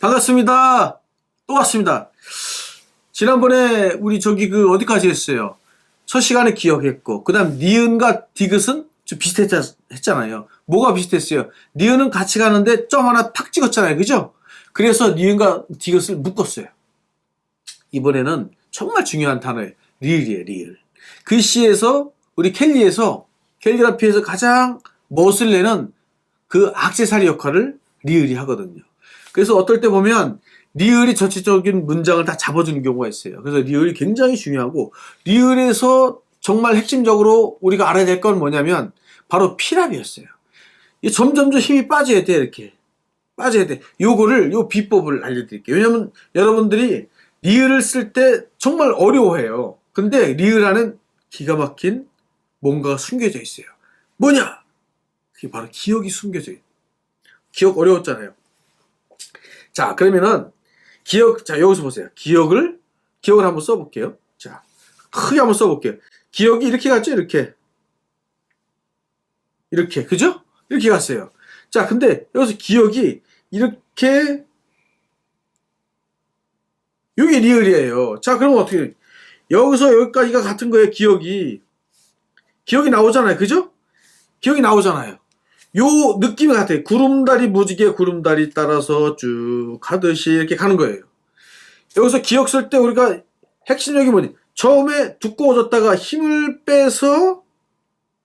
반갑습니다. 또 왔습니다. 지난번에 우리 어디까지 했어요? 첫 시간에 기억했고, 그 다음 니은과 디귿은 좀 비슷했잖아요. 뭐가 비슷했어요? 니은은 같이 가는데 점 하나 탁 찍었잖아요. 그죠? 그래서 니은과 디귿을 묶었어요. 이번에는 정말 중요한 단어예요. 리을이에요, 리을. 글씨에서, 우리 캘리그라피에서 가장 멋을 내는 그 액세서리 역할을 리을이 하거든요. 그래서 어떨 때 보면 리을이 전체적인 문장을 다 잡아주는 경우가 있어요. 그래서 리을이 굉장히 중요하고, 리을에서 정말 핵심적으로 우리가 알아야 될 건 뭐냐면 바로 필압이었어요. 점점점 힘이 빠져야 돼. 이렇게 빠져야 돼. 요 비법을 알려드릴게요. 왜냐면 여러분들이 리을을 쓸 때 정말 어려워해요. 근데 리을 안엔 기가 막힌 뭔가가 숨겨져 있어요. 뭐냐? 그게 바로 기억이 숨겨져 있어요. 기억 어려웠잖아요. 자, 그러면은 자, 여기서 보세요. 기억을 한번 써볼게요. 자, 크게 한번 써볼게요. 기억이 이렇게 갔죠? 이렇게, 그죠? 이렇게 갔어요. 자, 근데 여기서 기억이 이렇게, 이게 리을이에요. 자, 그러면 어떻게, 여기서 여기까지가 같은 거예요. 기억이 나오잖아요. 그죠? 기억이 나오잖아요. 요 느낌이 같아요. 구름다리 무지개 구름다리 따라서 쭉 가듯이 이렇게 가는 거예요. 여기서 기억 쓸 때 우리가 핵심력이 뭐니? 처음에 두꺼워졌다가 힘을 빼서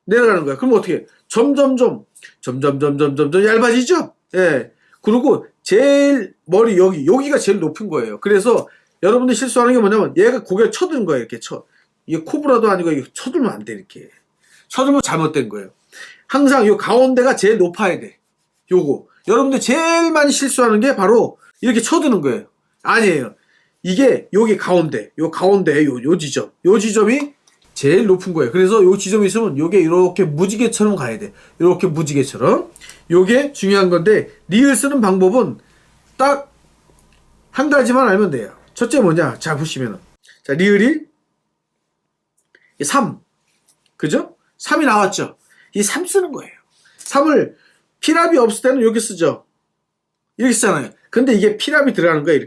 내려가는 거야. 그럼 어떻게 해? 점점 얇아지죠? 예. 그리고 제일 머리 여기가 제일 높은 거예요. 그래서 여러분들 실수하는 게 뭐냐면 얘가 고개를 쳐드는 거예요. 이렇게 이게 코브라도 아니고 이게 쳐들면 안 돼. 이렇게. 쳐들면 잘못된 거예요. 항상 요 가운데가 제일 높아야 돼. 요거. 여러분들 제일 많이 실수하는 게 바로 이렇게 쳐드는 거예요. 아니에요. 이게 여기 가운데, 요 지점. 요 지점이 제일 높은 거예요. 그래서 요 지점이 있으면 요게 이렇게 무지개처럼 가야 돼. 이렇게 무지개처럼. 요게 중요한 건데 리을 쓰는 방법은 딱 한 가지만 알면 돼요. 첫째 뭐냐? 자, 보시면은. 자, 리을이 3. 그죠? 3이 나왔죠? 이 3 쓰는 거예요. 3을 필압이 없을 때는 이렇게 쓰죠. 이렇게 쓰잖아요. 근데 이게 필압이 들어가는 거예요.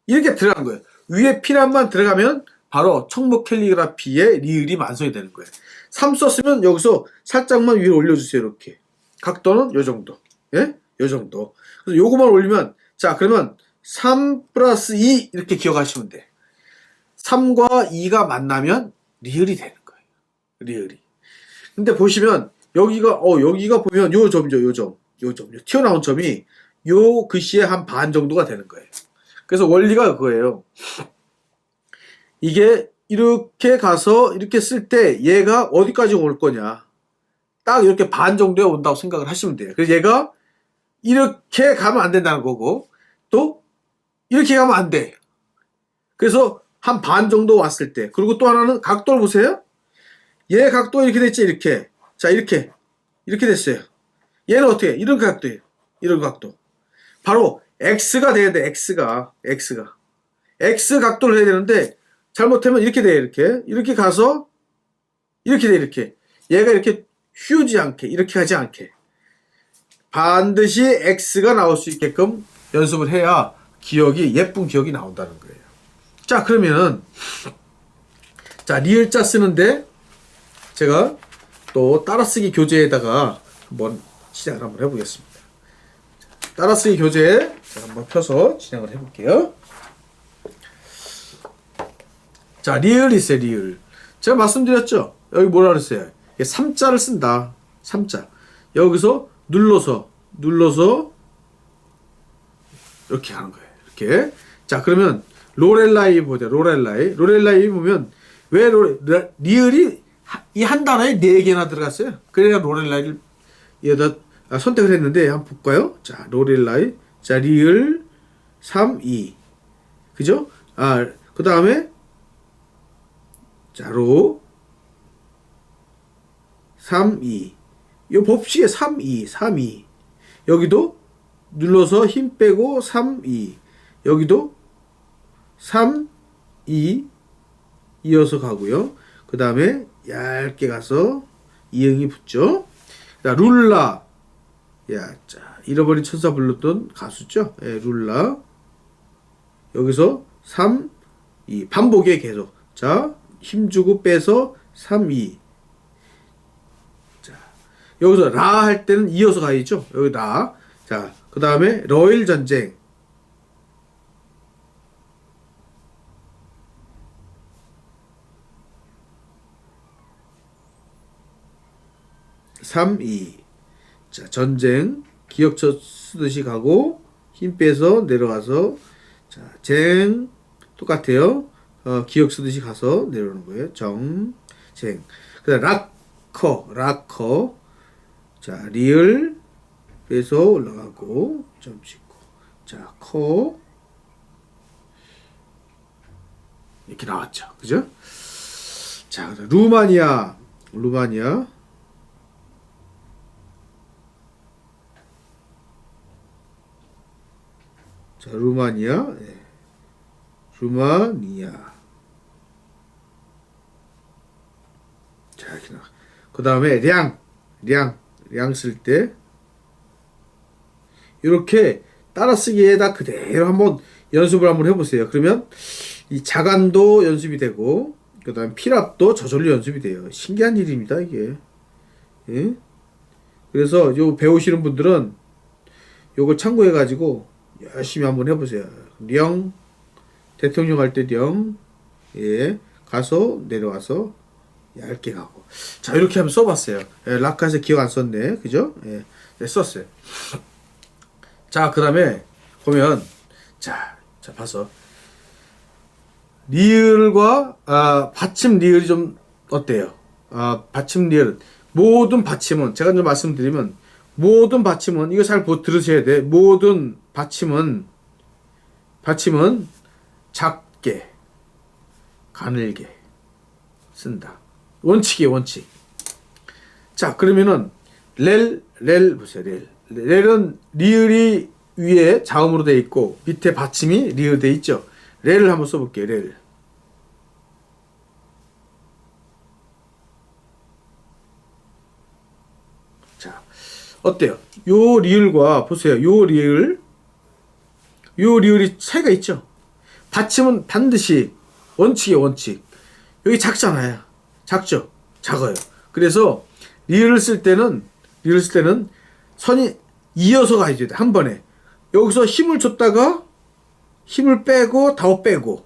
이렇게 들어간 거예요. 위에 필압만 들어가면 바로 청목 캘리그라피의 리을이 완성이 되는 거예요. 3 썼으면 여기서 살짝만 위로 올려주세요. 이렇게. 각도는 요 정도. 예? 요 정도. 그래서 요거만 올리면, 자, 그러면 3 플러스 2 이렇게 기억하시면 돼. 3과 2가 만나면 리을이 되는 거예요. 리을이. 근데 보시면 여기가 보면 요 점이죠. 요 튀어나온 점이 요 글씨의 한 반 정도가 되는 거예요. 그래서 원리가 그거예요. 이게 이렇게 가서 이렇게 쓸 때 얘가 어디까지 올 거냐. 딱 이렇게 반 정도에 온다고 생각을 하시면 돼요. 그래서 얘가 이렇게 가면 안 된다는 거고 또 이렇게 가면 안 돼. 그래서 한 반 정도 왔을 때. 그리고 또 하나는 각도를 보세요. 얘 각도 이렇게 됐지, 이렇게. 자, 이렇게 됐어요. 얘는 어떻게? 이런 각도예요. 이런 각도. 바로 X가 돼야 돼, X가. X 각도를 해야 되는데, 잘못하면 이렇게 돼, 이렇게 가서, 이렇게 돼, 이렇게. 얘가 이렇게 휘우지 않게, 이렇게 하지 않게. 반드시 X가 나올 수 있게끔 연습을 해야 예쁜 기억이 나온다는 거예요. 자, 그러면, 자, 리을자 쓰는데, 제가 또 따라쓰기 교재에다가 시작을 한번 해보겠습니다. 따라쓰기 교재 한번 펴서 진행을 해볼게요. 자, 리을 있어요, 리을. 제가 말씀드렸죠? 여기 뭐라 그랬어요? 3자를 쓴다. 3자. 여기서 눌러서 이렇게 하는 거예요. 이렇게. 자, 그러면 로렐라이 보자. 로렐라이 보면 왜 리을이 이 한 단어에 4개나 들어갔어요. 그래야 로렐라이를 선택을 했는데 한번 볼까요? 자, 로렐라이. 자, 리을 3, 2. 그죠? 아, 그 다음에 자, 로 3, 2. 이 법칙에 3, 2. 여기도 눌러서 힘 빼고 3, 2. 여기도 3, 2 이어서 가고요. 그 다음에 얇게 가서 이응이 붙죠. 자, 룰라. 자, 잃어버린 천사 불렀던 가수죠. 예, 룰라. 여기서 3, 2. 반복이에요, 계속. 자, 힘주고 빼서 3, 2. 자, 여기서 라 할 때는 이어서 가야죠. 여기 라. 자, 그 다음에 러일 전쟁. 3, 2. 자, 전쟁. 기억처 쓰듯이 가고, 힘 빼서 내려가서, 자, 쟁. 똑같아요. 기억 쓰듯이 가서 내려오는 거예요. 정, 쟁. 그 다음, 락커. 자, 리을. 빼서 올라가고, 점 찍고. 자, 이렇게 나왔죠. 그죠? 자, 루마니아. 자, 루마니아. 네. 루마니아. 자, 이렇게 나와. 그 다음에 량 쓸 때 이렇게 따라쓰기에다 그대로 한번 연습을 한번 해보세요. 그러면 이 자간도 연습이 되고 그 다음에 필압도 저절로 연습이 돼요. 신기한 일입니다, 이게. 예? 그래서 요 배우시는 분들은 요걸 참고해가지고 열심히 한번 해보세요. 령, 대통령 할 때 령, 예, 가서 내려와서 얇게 가고. 자, 이렇게 한번 써봤어요. 예, 락카에서 기억 안 썼네. 그죠? 예, 네, 썼어요. 자, 그 다음에 보면, 자, 봐서. 리을과, 받침 리을이 좀 어때요? 받침 리을. 모든 받침은, 제가 좀 말씀드리면, 모든 받침은, 이거 잘 들으셔야 돼. 모든 받침은 작게, 가늘게 쓴다. 원칙이에요, 원칙. 자, 그러면은, 렐 보세요, 렐은 리을이 위에 자음으로 되어 있고, 밑에 받침이 리을 되어 있죠. 렐을 한번 써볼게요, 렐. 자, 어때요? 요 리을과, 보세요, 요 리을이 차이가 있죠? 받침은 반드시 원칙이에요, 원칙. 여기 작잖아요. 작죠? 작아요. 그래서 리을을 쓸 때는 선이 이어서 가야 돼. 한 번에. 여기서 힘을 줬다가 힘을 빼고 더 빼고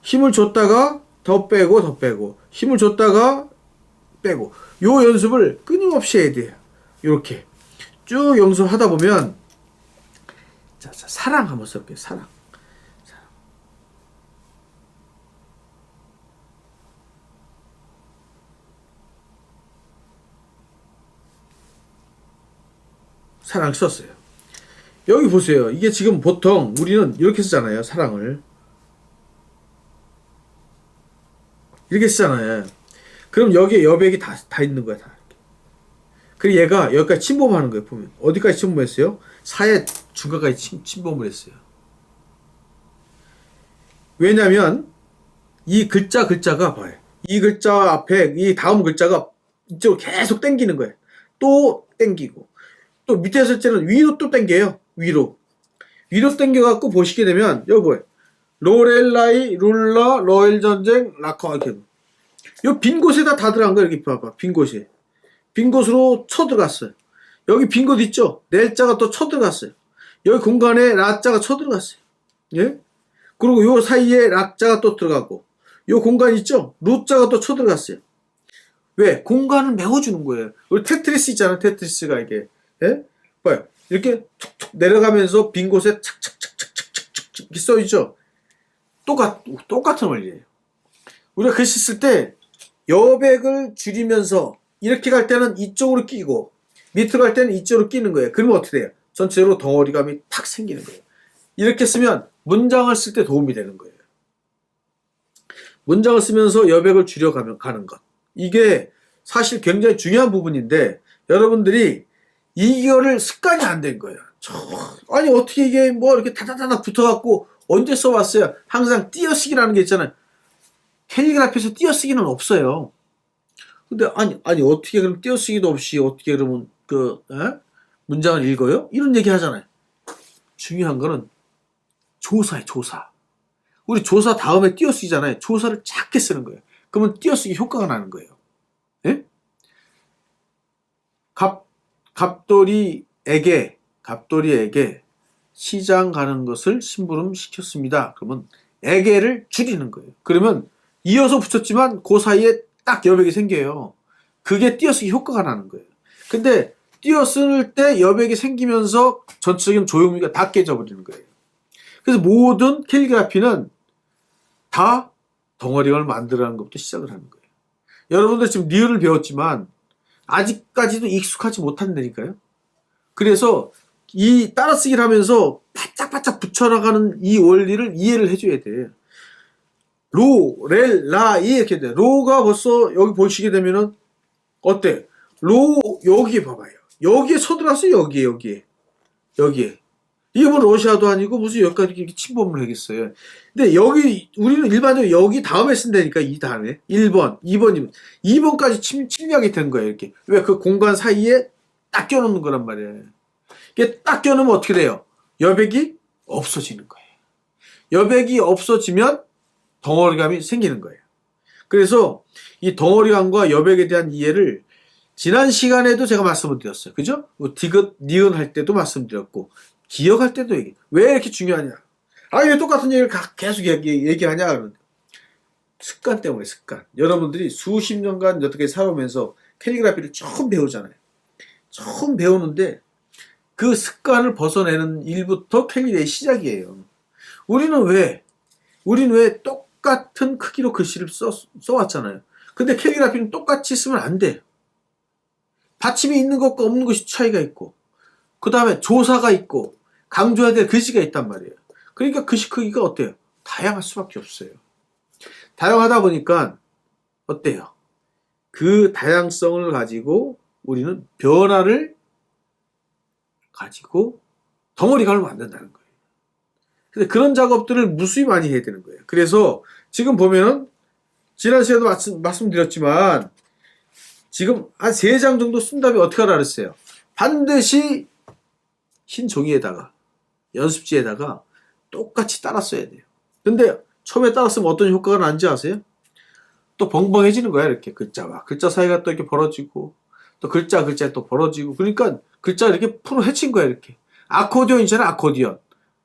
힘을 줬다가 더 빼고 힘을 줬다가 빼고 요 연습을 끊임없이 해야 돼요. 이렇게 쭉 연습하다 보면 자, 사랑 한번 써볼게요. 사랑. 사랑 썼어요. 여기 보세요. 이게 지금 보통 우리는 이렇게 쓰잖아요. 사랑을. 이렇게 쓰잖아요. 그럼 여기에 여백이 다 있는 거야. 다. 그리고 얘가 여기까지 침범하는 거예요. 보면. 어디까지 침범했어요? 사의 중간까지 침범을 했어요. 왜냐면 이 글자가 봐요. 이 글자 앞에 이 다음 글자가 이쪽으로 계속 당기는 거예요. 또 당기고. 또 밑에 쓸 때는 위로 또 당겨요. 위로 당겨갖고 보시게 되면 여기 뭐예요? 로렐라이, 룰라, 러일 전쟁, 라커 이렇게 요 빈 곳에다 다 들어간 거예요. 여기 봐봐. 빈 곳에. 빈 곳으로 쳐들어갔어요. 여기 빈 곳 있죠? 렐자가 또 쳐들어갔어요. 여기 공간에 라자가 쳐들어갔어요. 예? 그리고 요 사이에 락자가 또 들어가고 요 공간 있죠? 루자가 또 쳐들어갔어요. 왜? 공간을 메워주는 거예요. 우리 테트리스 있잖아요. 테트리스가 이게. 예? 봐요. 이렇게 툭툭 내려가면서 빈 곳에 착착착착착착 이렇게 써있죠? 똑같은 원리예요. 우리가 글씨 쓸 때 여백을 줄이면서 이렇게 갈 때는 이쪽으로 끼고 밑으로 갈 때는 이쪽으로 끼는 거예요. 그러면 어떻게 돼요? 전체적으로 덩어리감이 탁 생기는 거예요. 이렇게 쓰면 문장을 쓸 때 도움이 되는 거예요. 문장을 쓰면서 여백을 줄여가는 것. 이게 사실 굉장히 중요한 부분인데 여러분들이 이거를 습관이 안 된 거예요. 아니 어떻게 이게 뭐 이렇게 다다다닥 붙어갖고 언제 써봤어요? 항상 띄어쓰기라는 게 있잖아요. 캘리그라피에서 띄어쓰기는 없어요. 근데 아니 어떻게 그럼 띄어쓰기도 없이 어떻게 그러면 문장을 읽어요? 이런 얘기 하잖아요. 중요한 거는 조사예요, 조사. 우리 조사 다음에 띄어쓰기잖아요. 조사를 작게 쓰는 거예요. 그러면 띄어쓰기 효과가 나는 거예요. 예? 갑돌이에게 시장 가는 것을 심부름 시켰습니다. 그러면 에게를 줄이는 거예요. 그러면 이어서 붙였지만 그 사이에 딱 여백이 생겨요. 그게 띄어쓰기 효과가 나는 거예요. 근데 띄어쓸 때 여백이 생기면서 전체적인 조형미가 다 깨져버리는 거예요. 그래서 모든 캘리그라피는 다 덩어리를 만들어가는 것부터 시작을 하는 거예요. 여러분들 지금 리을을 배웠지만 아직까지도 익숙하지 못한다니까요. 그래서 이 따라쓰기를 하면서 바짝바짝 붙여나가는 이 원리를 이해를 해줘야 돼. 로, 렐, 라, 이 이렇게 돼. 로가 벌써 여기 보시게 되면은 어때? 로 여기에 봐봐요. 여기에 서들어서 여기에. 이게 뭐 러시아도 아니고 무슨 여기까지 이렇게 침범을 하겠어요. 근데 여기 우리는 일반적으로 여기 다음에 쓴다니까. 이 다음에 1번, 2번, 2번까지 침략이 된 거예요. 이렇게. 왜 그 공간 사이에 딱 껴놓는 거란 말이에요. 이게 딱 껴놓으면 어떻게 돼요? 여백이 없어지는 거예요. 여백이 없어지면 덩어리감이 생기는 거예요. 그래서 이 덩어리감과 여백에 대한 이해를 지난 시간에도 제가 말씀을 드렸어요. 그죠? 디귿, 니은 할 때도 말씀드렸고 기억할 때도 얘기. 왜 이렇게 중요하냐? 왜 똑같은 얘기를 계속 얘기하냐? 그러는데 습관 때문에 습관. 여러분들이 수십 년간 여태까지 살아오면서 캘리그라피를 처음 배우잖아요. 처음 배우는데 그 습관을 벗어내는 일부터 캘리그라피의 시작이에요. 우리는 왜 똑같은 크기로 글씨를 써왔잖아요. 근데 캘리그라피는 똑같이 쓰면 안 돼. 받침이 있는 것과 없는 것이 차이가 있고 그 다음에 조사가 있고 강조해야 될 글씨가 있단 말이에요. 그러니까 글씨 크기가 어때요? 다양할 수밖에 없어요. 다양하다 보니까 어때요? 그 다양성을 가지고 우리는 변화를 가지고 덩어리감을 만든다는 거예요. 근데 그런 작업들을 무수히 많이 해야 되는 거예요. 그래서 지금 보면은 지난 시간에도 말씀드렸지만 지금 한 3장 정도 쓴 다음에 어떻게 하라 그랬어요? 반드시 흰 종이에다가 연습지에다가 똑같이 따라 써야 돼요. 근데 처음에 따라 쓰면 어떤 효과가 나는지 아세요? 또 벙벙해지는 거야. 이렇게 글자와 글자 사이가 또 이렇게 벌어지고 또 글자에 또 벌어지고 그러니까 글자가 이렇게 풀어 헤친 거야. 이렇게 아코디언 있잖아요. 아코디언.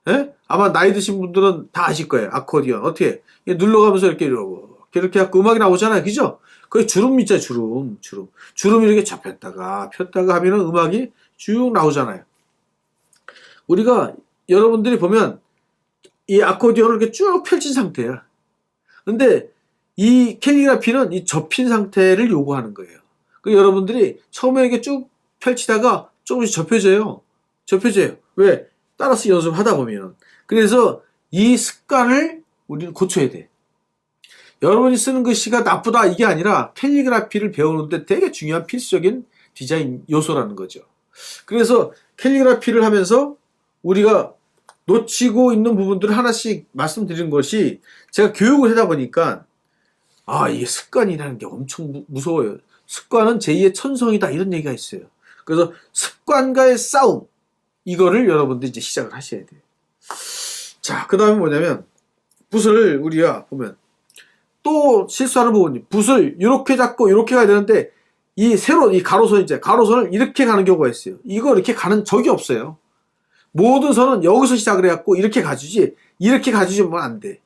예? 아마 나이 드신 분들은 다 아실 거예요. 아코디언. 어떻게 눌러가면서 이렇게 하고 음악이 나오잖아요. 그죠? 그게 주름 있잖아요. 주름이 이렇게 잡혔다가 폈다가 하면은 음악이 쭉 나오잖아요. 우리가 여러분들이 보면 이 아코디언을 이렇게 쭉 펼친 상태야. 근데 이 캘리그라피는 이 접힌 상태를 요구하는 거예요. 그 여러분들이 처음에 이렇게 쭉 펼치다가 조금씩 접혀져요. 왜? 따라서 연습하다 보면. 그래서 이 습관을 우리는 고쳐야 돼. 여러분이 쓰는 글씨가 나쁘다 이게 아니라 캘리그라피를 배우는데 되게 중요한 필수적인 디자인 요소라는 거죠. 그래서 캘리그라피를 하면서 우리가 놓치고 있는 부분들을 하나씩 말씀드린 것이 제가 교육을 하다 보니까 이게 습관이라는 게 엄청 무서워요. 습관은 제2의 천성이다 이런 얘기가 있어요. 그래서 습관과의 싸움 이거를 여러분들이 이제 시작을 하셔야 돼요. 자, 그 다음에 뭐냐면 붓을 우리가 보면 또 실수하는 부분이 붓을 이렇게 잡고 이렇게 가야 되는데 이 가로선을 이렇게 가는 경우가 있어요. 이거 이렇게 가는 적이 없어요. 모든 선은 여기서 시작을 해갖고 이렇게 가주지 이렇게 가주면 안 돼.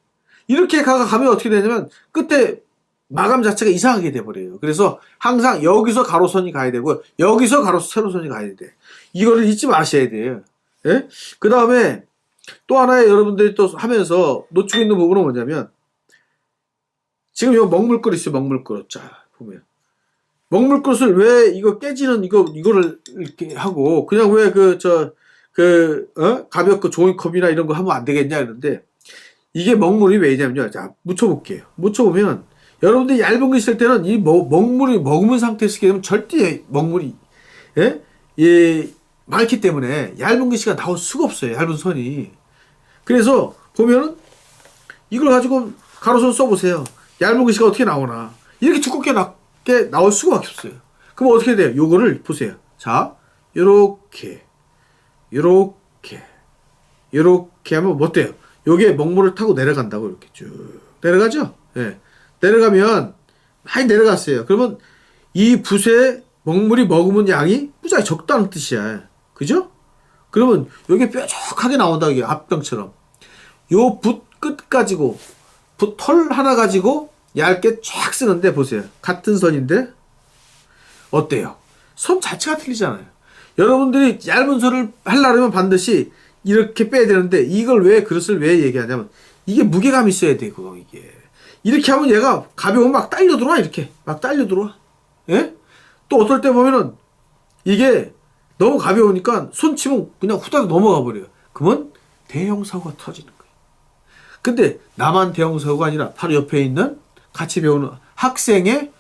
이렇게 가면 어떻게 되냐면 끝에 마감 자체가 이상하게 돼버려요. 그래서 항상 여기서 가로선이 가야 되고 여기서 세로선이 가야 돼. 이거를 잊지 마셔야 돼요. 예? 그 다음에 또 하나의 여러분들이 또 하면서 놓치고 있는 부분은 뭐냐면 지금 요 먹물그릇 있어요. 먹물그릇. 자, 보면 먹물그릇을 왜 이거 깨지는 이거를 이렇게 하고 그냥 왜 가볍고 종이컵이나 이런 거 하면 안 되겠냐 이러는데 이게 먹물이 왜냐면요. 자, 묻혀볼게요. 묻혀보면 여러분들이 얇은 거 있을 때는 이 먹물이 머금은 상태에 쓰게 되면 절대 먹물이 많기 때문에 얇은 글씨가 나올 수가 없어요. 얇은 선이. 그래서 보면은 이걸 가지고 가로선 써보세요. 얇은 글씨가 어떻게 나오나. 이렇게 두껍게 나올 수가 없어요. 그럼 어떻게 돼요? 요거를 보세요. 자, 요렇게 요렇게 요렇게 하면 뭐 어때요? 요게 먹물을 타고 내려간다고. 이렇게 쭉 내려가죠. 예. 내려가면 많이 내려갔어요. 그러면 이 붓에 먹물이 머금은 양이 무지하게 적다는 뜻이야. 그죠? 그러면 요게 뾰족하게 나온다. 이게 앞병처럼. 요 붓 끝 가지고 붓 털 하나 가지고 얇게 쫙 쓰는데 보세요. 같은 선인데 어때요? 선 자체가 틀리잖아요. 여러분들이 얇은 선을 하려면 반드시 이렇게 빼야 되는데, 이걸 왜, 그릇을 왜 얘기하냐면 이게 무게감이 있어야 돼. 그거 이게 이렇게 하면 얘가 가벼우면 막 딸려 들어와. 이렇게 막 딸려 들어와. 예? 또 어떨 때 보면은 이게 너무 가벼우니까 손 치면 그냥 후다닥 넘어가 버려요. 그러면 대형 사고가 터지는 거예요. 근데 나만 대형 사고가 아니라 바로 옆에 있는 같이 배우는 학생의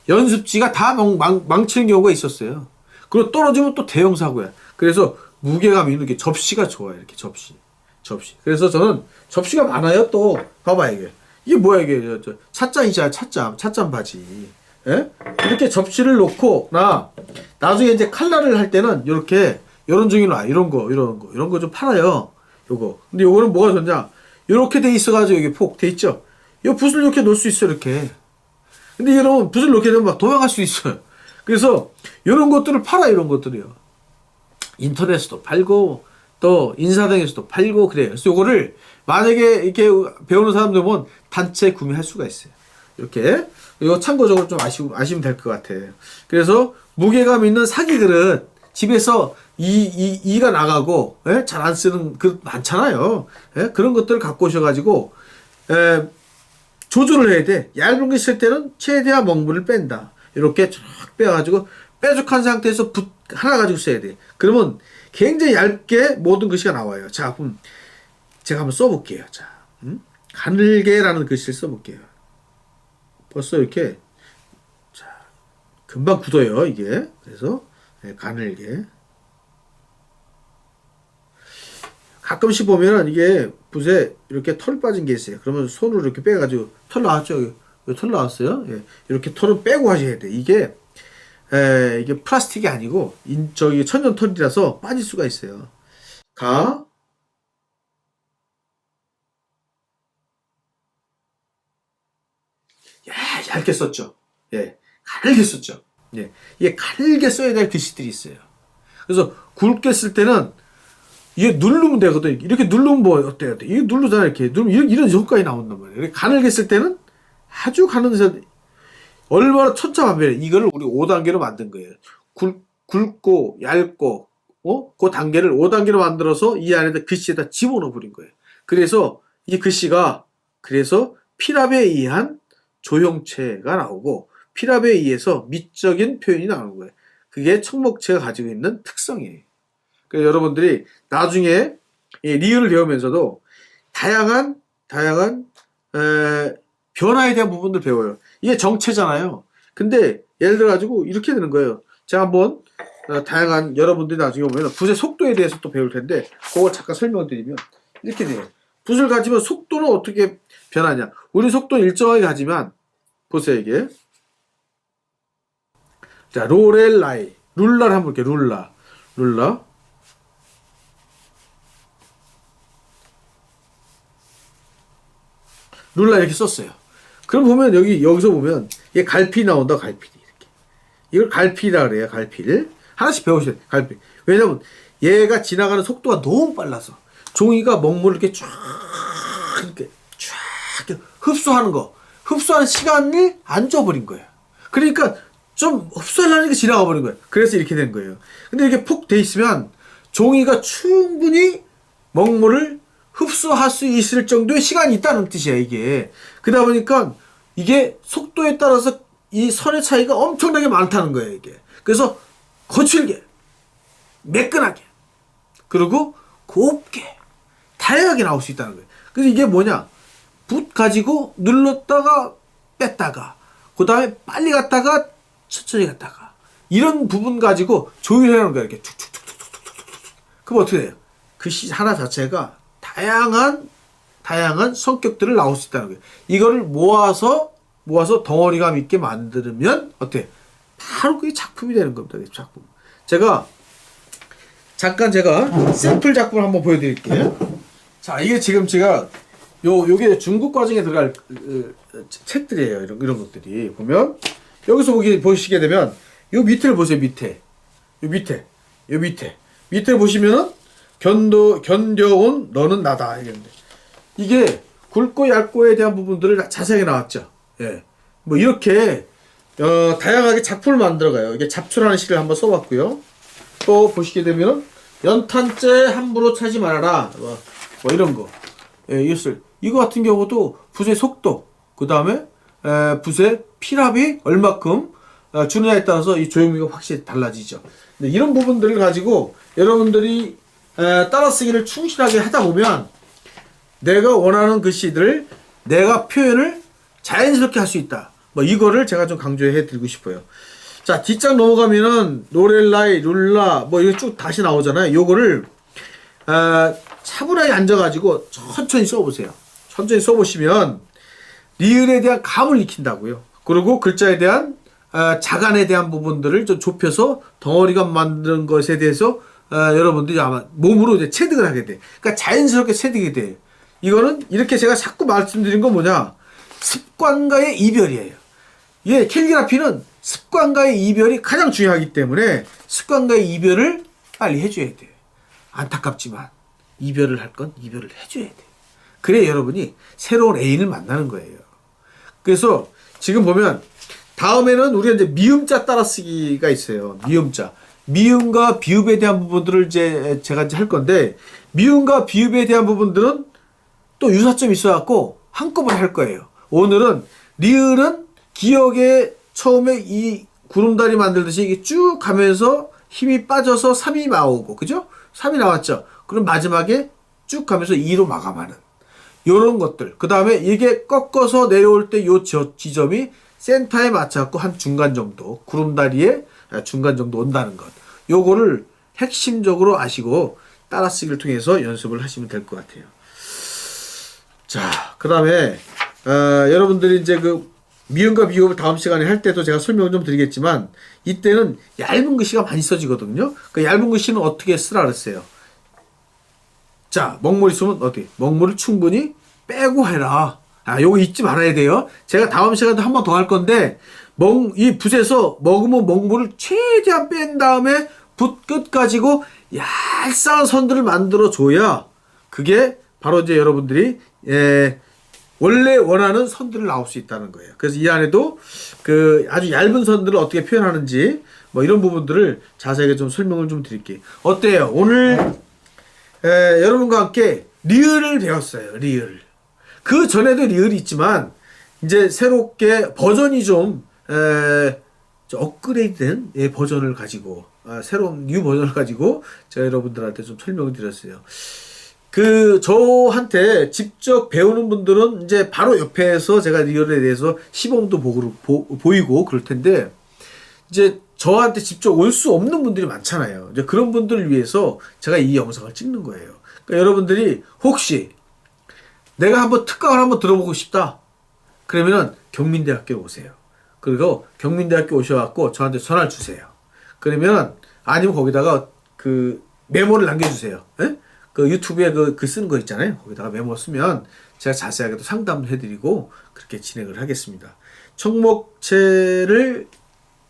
연습지가 다 망치는 경우가 있었어요. 그리고 떨어지면 또 대형 사고야. 그래서 무게감이 있는 게 접시가 좋아요. 이렇게 접시. 그래서 저는 접시가 많아요. 또 봐봐. 이게 뭐야. 이게 찻잔이잖아. 찻잔 바지. 예? 이렇게 접시를 놓고 나중에 이제 칼날을 할 때는 이렇게 이런 종이 나. 이런 거 좀 팔아요. 요거. 근데 요거는 뭐가 좋냐? 이렇게 돼 있어가지고 여기 폭 돼 있죠. 이 붓을 이렇게 놓을 수 있어. 이렇게. 근데 여러분 붓을 놓게 되면 막 도망갈 수 있어요. 그래서 이런 것들을 팔아. 이런 것들이요. 인터넷에서도 팔고 또 인사동에서도 팔고 그래요. 그래서 요거를 만약에 이렇게 배우는 사람들 보면 단체 구매할 수가 있어요. 이렇게. 이거 참고적으로 좀 아시면 될 것 같아요. 그래서 무게감 있는 사기 그릇, 집에서 이가 나가고 잘 안 쓰는 그릇 많잖아요. 그런 것들을 갖고 오셔가지고 조절을 해야 돼. 얇은 거 쓸 때는 최대한 먹물을 뺀다. 이렇게 쫙 빼가지고 뾰족한 상태에서 붓 하나 가지고 써야 돼. 그러면 굉장히 얇게 모든 글씨가 나와요. 자, 그럼 제가 한번 써볼게요. 자, 가늘게라는 글씨를 써볼게요. 벌써 이렇게, 자, 금방 굳어요, 이게. 그래서, 가늘게. 가끔씩 보면은 이게 붓에 이렇게 털 빠진 게 있어요. 그러면 손으로 이렇게 빼가지고, 털 나왔죠? 여기 털 나왔어요? 예. 이렇게 털은 빼고 하셔야 돼. 이게 플라스틱이 아니고, 천연 털이라서 빠질 수가 있어요. 얇게 썼죠. 예. 가늘게 썼죠. 예. 이게 가늘게 써야 될 글씨들이 있어요. 그래서 굵게 쓸 때는 이게 누르면 되거든. 이렇게 누르면 뭐 어때요? 이게 누르잖아. 이렇게 누르면 이런 효과가 나온단 말이에요. 이렇게 가늘게 쓸 때는 아주 가늘게 얼마나 천차만별이에요. 이거를 우리 5단계로 만든 거예요. 굵고 얇고 그 단계를 5단계로 만들어서 이 안에다 글씨에다 집어넣어 버린 거예요. 그래서 이 글씨가 피랍에 의한 조형체가 나오고 피랍에 의해서 미적인 표현이 나오는 거예요. 그게 청목체가 가지고 있는 특성이에요. 그래서 여러분들이 나중에 리을을 배우면서도 다양한 변화에 대한 부분들 배워요. 이게 정체잖아요. 근데 예를 들어 가지고 이렇게 되는 거예요. 제가 한번 다양한 여러분들이 나중에 보면 붓의 속도에 대해서 또 배울 텐데 그걸 잠깐 설명드리면 이렇게 돼요. 붓을 가지면 속도는 어떻게 변하냐? 우리 속도는 일정하게 가지만 보세요. 이게 자, 로렐라이 룰라를 한번 볼게요. 룰라 이렇게 썼어요. 그럼 보면 여기서 보면 이게 갈피 나온다. 갈피 이렇게. 이걸 갈피라 그래요. 갈피를 하나씩 배우셔야 돼요. 갈피. 왜냐면 얘가 지나가는 속도가 너무 빨라서 종이가 먹물을 이렇게 쫙 흡수하는 시간을 안 줘버린 거예요. 그러니까 좀 흡수하려니까 지나가 버린 거예요. 그래서 이렇게 된 거예요. 근데 이렇게 폭 돼 있으면 종이가 충분히 먹물을 흡수할 수 있을 정도의 시간이 있다는 뜻이야, 이게. 그러다 보니까 이게 속도에 따라서 이 선의 차이가 엄청나게 많다는 거예요, 이게. 그래서 거칠게, 매끈하게, 그리고 곱게, 다양하게 나올 수 있다는 거예요. 그래서 이게 뭐냐? 붓 가지고 눌렀다가 뺐다가, 그 다음에 빨리 갔다가 천천히 갔다가, 이런 부분 가지고 조율하는 거예요, 이렇게 툭툭툭툭툭툭툭. 그럼 어떻게 돼요? 글씨 하나 자체가 다양한 성격들을 나올 수 있다는 거예요. 이거를 모아서 덩어리감 있게 만들면 어때? 바로 그게 작품이 되는 겁니다. 작품. 제가 잠깐 제가 샘플 작품을 한번 보여드릴게요. 자, 이게 지금 제가 요게 중국 과정에 들어갈 책들이에요. 이런 것들이 보면 여기서 보시게 되면 요 밑을 보세요. 요 밑에 보시면은 견뎌온 너는 나다 이랬는데 이게 굵고 얇고에 대한 부분들을 자세하게 나왔죠. 예, 뭐 이렇게 다양하게 작품을 만들어가요. 이게 잡초라는 시를 한번 써봤고요. 또 보시게 되면 연탄재 함부로 차지 말아라. 뭐 이런 거. 예, 이거 같은 경우도 붓의 속도, 그 다음에 붓의 필압이 얼마큼 주느냐에 따라서 이 조형미가 확실히 달라지죠. 근데 이런 부분들을 가지고 여러분들이 따라쓰기를 충실하게 하다 보면 내가 원하는 글씨들을 내가 표현을 자연스럽게 할 수 있다. 뭐 이거를 제가 좀 강조해 드리고 싶어요. 자, 뒷장 넘어가면은 노렐라이, 룰라 뭐 이거 쭉 다시 나오잖아요. 요거를 차분하게 앉아가지고 천천히 써보세요. 천천히 써보시면 리을에 대한 감을 익힌다고요. 그리고 글자에 대한 자간에 대한 부분들을 좀 좁혀서 덩어리감 만드는 것에 대해서 여러분들이 아마 몸으로 이제 체득을 하게 돼. 그러니까 자연스럽게 체득이 돼. 이거는 이렇게 제가 자꾸 말씀드린 건 뭐냐? 습관과의 이별이에요. 예, 캘리그라피는 습관과의 이별이 가장 중요하기 때문에 습관과의 이별을 빨리 해줘야 돼요. 안타깝지만 이별을 할 건 이별을 해줘야 돼요. 그래야 여러분이 새로운 애인을 만나는 거예요. 그래서 지금 보면 다음에는 우리가 이제 미음자 따라쓰기가 있어요. 미음자. 미음과 비읍에 대한 부분들을 제가 이제 할 건데 미음과 비읍에 대한 부분들은 또 유사점이 있어갖고 한꺼번에 할 거예요. 오늘은 리을은 기억에 처음에 이 구름다리 만들듯이 이게 쭉 가면서 힘이 빠져서 3이 나오고, 그죠? 3이 나왔죠? 그럼 마지막에 쭉 가면서 2로 마감하는. 요런 것들. 그 다음에 이게 꺾어서 내려올 때 요 지점이 센터에 맞춰갖고 한 중간 정도, 구름다리에 중간 정도 온다는 것. 요거를 핵심적으로 아시고 따라쓰기를 통해서 연습을 하시면 될 것 같아요. 자, 그 다음에, 여러분들이 이제 그 미음과 비읍을 다음 시간에 할 때도 제가 설명을 좀 드리겠지만, 이때는 얇은 글씨가 많이 써지거든요. 그 얇은 글씨는 어떻게 쓰라 그랬어요? 자, 먹물 있으면 어떻게? 먹물을 충분히 빼고 해라. 요거 잊지 말아야 돼요. 제가 다음 시간에 한 번 더 할 건데, 이 붓에서 먹으면 먹물을 최대한 뺀 다음에 붓 끝 가지고 얄쌍한 선들을 만들어 줘야 그게 바로 이제 여러분들이 원래 원하는 선들을 나올 수 있다는 거예요. 그래서 이 안에도 그 아주 얇은 선들을 어떻게 표현하는지 뭐 이런 부분들을 자세하게 좀 설명을 좀 드릴게요. 어때요? 오늘 여러분과 함께 리을을 배웠어요. 리을. 그 전에도 리을이 있지만 이제 새롭게 버전이 좀 업그레이드된 버전을 가지고 새로운 뉴 버전을 가지고 제가 여러분들한테 좀 설명을 드렸어요. 저한테 직접 배우는 분들은 이제 바로 옆에서 제가 리얼에 대해서 시범도 보이고 그럴 텐데, 이제 저한테 직접 올 수 없는 분들이 많잖아요. 이제 그런 분들을 위해서 제가 이 영상을 찍는 거예요. 그러니까 여러분들이 혹시 내가 한번 특강을 한번 들어보고 싶다. 그러면은 경민대학교 오세요. 그리고 경민대학교 오셔갖고 저한테 전화를 주세요. 그러면 아니면 거기다가 그 메모를 남겨주세요. 에? 그 유튜브에 그 쓰는 거 있잖아요. 거기다가 메모 쓰면 제가 자세하게 또 상담을 해드리고 그렇게 진행을 하겠습니다. 청목체를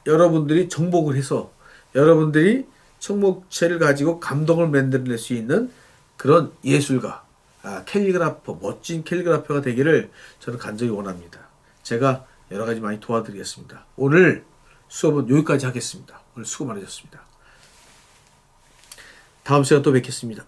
여러분들이 정복을 해서 여러분들이 청목체를 가지고 감동을 만들어낼 수 있는 그런 예술가, 캘리그라퍼, 멋진 캘리그라퍼가 되기를 저는 간절히 원합니다. 제가 여러 가지 많이 도와드리겠습니다. 오늘 수업은 여기까지 하겠습니다. 오늘 수고 많으셨습니다. 다음 시간에 또 뵙겠습니다.